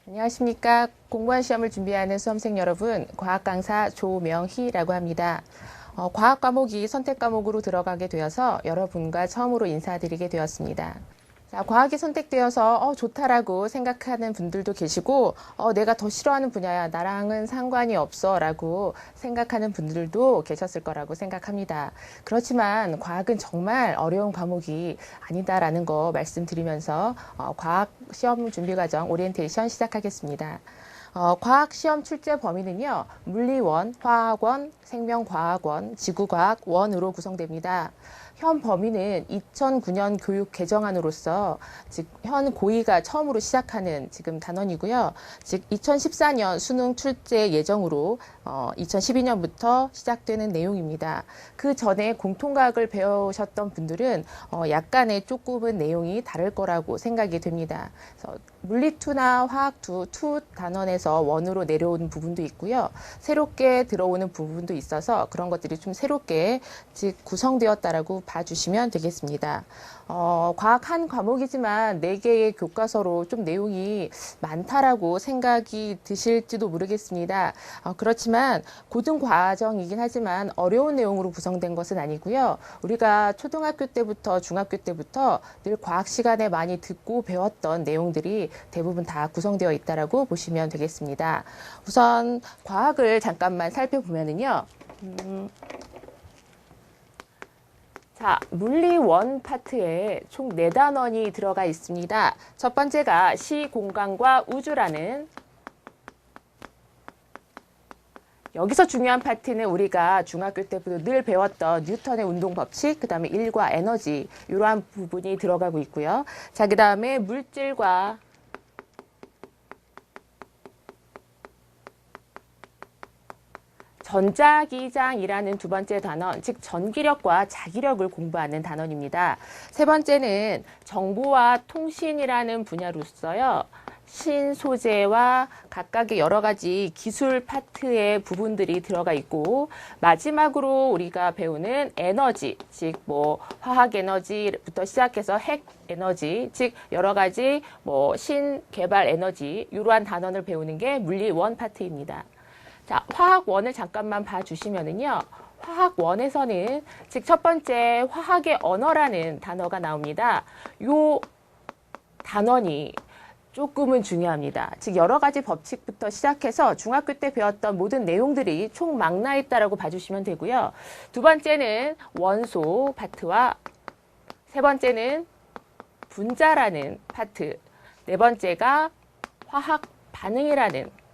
안녕하십니까. 공무원 시험을 준비하는 수험생 여러분, 과학 강사 조명희라고 합니다. 과학 과목이 선택 과목으로 들어가게 되어서 여러분과 처음으로 인사드리게 되었습니다. 자, 과학이 선택되어서 좋다라고 생각하는 분들도 계시고 내가 더 싫어하는 분야야, 나랑은 상관이 없어 라고 생각하는 분들도 계셨을 거라고 생각합니다. 그렇지만 과학은 정말 어려운 과목이 아니다라는 거 말씀드리면서 과학 시험 준비 과정 오리엔테이션 시작하겠습니다. 과학 시험 출제 범위는요, 물리원, 화학원, 생명과학원, 지구과학원으로 구성됩니다. 현 범위는 2009년 교육 개정안으로서 즉 현 고2가 처음으로 시작하는 지금 단원이고요. 즉 2014년 수능 출제 예정으로 2012년부터 시작되는 내용입니다. 그 전에 공통과학을 배우셨던 분들은 약간의 조금은 내용이 다를 거라고 생각이 됩니다. 그래서 물리2나 화학2, 2 단원에서 원으로 내려오는 부분도 있고요. 새롭게 들어오는 부분도 있어서 그런 것들이 좀 새롭게 즉 구성되었다라고 봐주시면 되겠습니다. 과학 한 과목이지만 4개의 교과서로 좀 내용이 많다라고 생각이 드실지도 모르겠습니다. 그렇지만 고등과정이긴 하지만 어려운 내용으로 구성된 것은 아니고요. 우리가 초등학교 때부터 중학교 때부터 늘 과학 시간에 많이 듣고 배웠던 내용들이 대부분 다 구성되어 있다라고 보시면 되겠습니다. 우선 과학을 잠깐만 살펴보면은요. 자, 물리 1 파트에 총 4단원이 들어가 있습니다. 첫 번째가 시, 공간과 우주라는 여기서 중요한 파트는 우리가 중학교 때부터 늘 배웠던 뉴턴의 운동 법칙, 그 다음에 일과 에너지 이러한 부분이 들어가고 있고요. 자, 그 다음에 물질과 전자기장이라는 두 번째 단원, 즉 전기력과 자기력을 공부하는 단원입니다. 세 번째는 정보와 통신이라는 분야로서요. 신소재와 각각의 여러 가지 기술 파트의 부분들이 들어가 있고, 마지막으로 우리가 배우는 에너지, 즉 화학 에너지부터 시작해서 핵 에너지, 즉 여러 가지 신개발 에너지 이러한 단원을 배우는 게 물리 1 파트입니다. 자, 화학 1을 잠깐만 봐주시면은요. 화학 1에서는 즉 첫 번째 화학의 언어라는 단어가 나옵니다. 요 단원이 조금은 중요합니다. 즉 여러 가지 법칙부터 시작해서 중학교 때 배웠던 모든 내용들이 총 망라 있다라고 봐주시면 되고요. 두 번째는 원소 파트와 세 번째는 분자라는 파트, 네 번째가 화학 반응이라는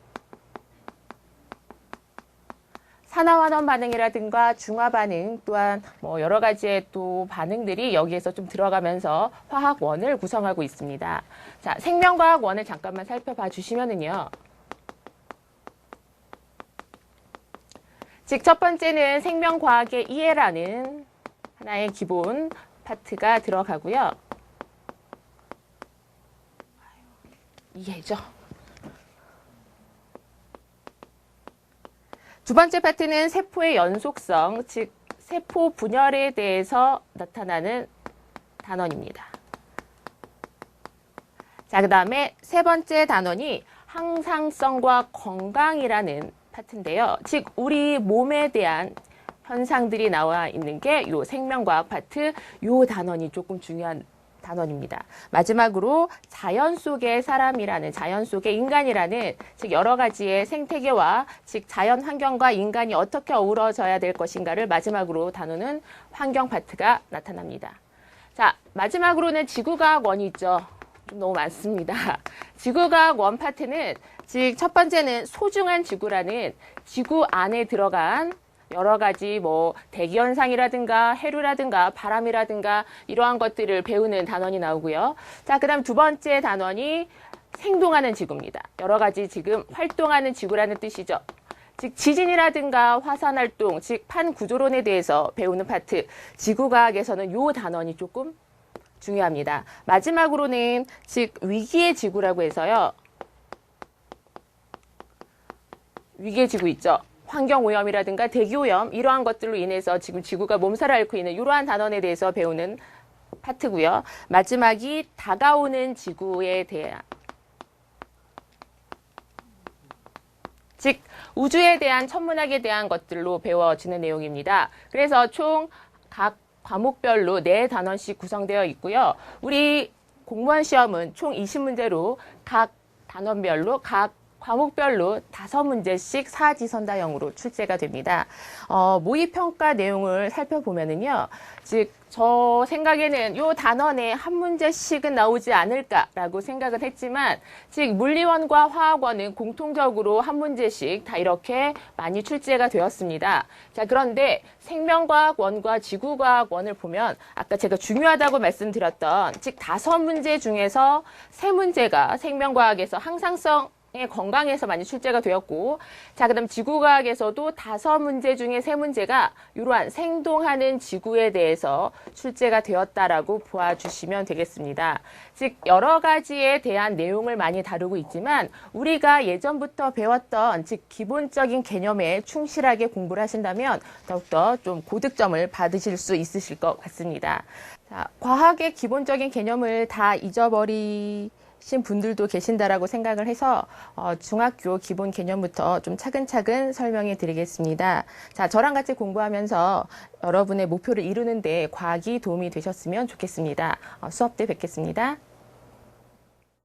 산화환원 반응이라든가 중화 반응 또한 여러 가지의 또 반응들이 여기에서 좀 들어가면서 화학 1을 구성하고 있습니다. 자, 생명과학 1을 잠깐만 살펴봐 주시면은요. 즉 첫 번째는 생명과학의 이해라는 하나의 기본 파트가 들어가고요. 이해죠. 두 번째 파트는 세포의 연속성, 즉 세포 분열에 대해서 나타나는 단원입니다. 자, 그 다음에 세 번째 단원이 항상성과 건강이라는 파트인데요. 즉 우리 몸에 대한 현상들이 나와 있는 게 이 생명과학 파트, 이 단원이 조금 중요한 단원입니다. 마지막으로 자연 속의 사람이라는, 자연 속의 인간이라는 즉 여러 가지의 생태계와 즉 자연 환경과 인간이 어떻게 어우러져야 될 것인가를 마지막으로 다루는 환경 파트가 나타납니다. 자, 마지막으로는 지구과학 1이 있죠. 좀 너무 많습니다. 지구과학 1 파트는 즉 첫 번째는 소중한 지구라는 지구 안에 들어간 여러 가지 대기현상이라든가 해류라든가 바람이라든가 이러한 것들을 배우는 단원이 나오고요. 자, 그 다음 두 번째 단원이 생동하는 지구입니다. 여러 가지 지금 활동하는 지구라는 뜻이죠. 즉 지진이라든가 화산활동, 즉 판구조론에 대해서 배우는 파트, 지구과학에서는 이 단원이 조금 중요합니다. 마지막으로는 즉 위기의 지구라고 해서요. 위기의 지구 있죠. 환경오염이라든가 대기오염 이러한 것들로 인해서 지금 지구가 몸살을 앓고 있는 이러한 단원에 대해서 배우는 파트고요. 마지막이 다가오는 지구에 대한 즉 우주에 대한 천문학에 대한 것들로 배워지는 내용입니다. 그래서 총 각 과목별로 4단원씩 구성되어 있고요. 우리 공무원 시험은 총 20문제로 각 단원별로 각 과목별로 5문제씩 사지선다형으로 출제가 됩니다. 모의평가 내용을 살펴보면은요, 즉, 저 생각에는 요 단원에 한 문제씩은 나오지 않을까라고 생각은 했지만, 즉, 물리원과 화학원은 공통적으로 한 문제씩 다 이렇게 많이 출제가 되었습니다. 자, 그런데 생명과학원과 지구과학원을 보면, 아까 제가 중요하다고 말씀드렸던, 즉, 5문제 중에서 3문제가 생명과학에서 항상성 건강에서 많이 출제가 되었고, 자, 그다음 지구과학에서도 5문제 중에 3문제가 이러한 생동하는 지구에 대해서 출제가 되었다라고 보아주시면 되겠습니다. 즉, 여러 가지에 대한 내용을 많이 다루고 있지만, 우리가 예전부터 배웠던, 즉, 기본적인 개념에 충실하게 공부를 하신다면, 더욱더 좀 고득점을 받으실 수 있으실 것 같습니다. 자, 과학의 기본적인 개념을 다 신 분들도 계신다라고 생각을 해서 중학교 기본 개념부터 좀 차근차근 설명해 드리겠습니다. 자, 저랑 같이 공부하면서 여러분의 목표를 이루는 데 과학이 도움이 되셨으면 좋겠습니다. 수업 때 뵙겠습니다.